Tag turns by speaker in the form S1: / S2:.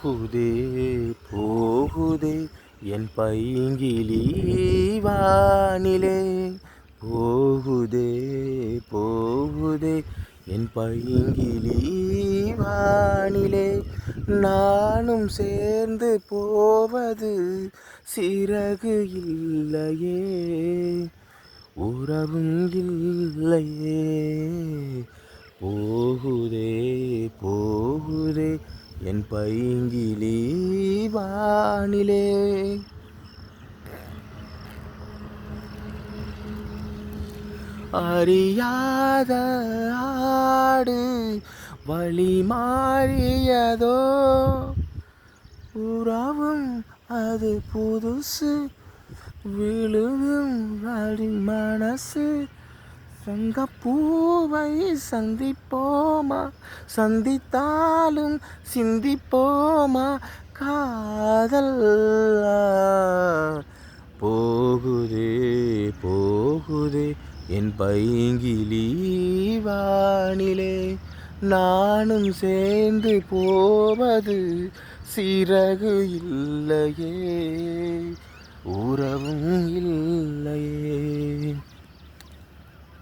S1: போகுதே போகுதே என் பைங்கிளி வானிலே. போகுதே போகுதே என் பைங்கிளி வானிலே. நானும் சேர்ந்து போவது சிறகு இல்லையே, உறவும் இல்லையே. போகுதே போகுதே என் பைங்கிளி வானிலே. அறியாத ஆடு வழி மாறியதோ, உறவும் அது புதுசு விழுதும் வழி மனசு. சங்கப்பூவை சந்திப்போமா, சந்தித்தாலும் சிந்திப்போமா. காதல் போகுதே போகுதே என் பைங்கிளி வானிலே. நானும் சேர்ந்து போவது சிறகு இல்லையே, உறவும் இல்லையே.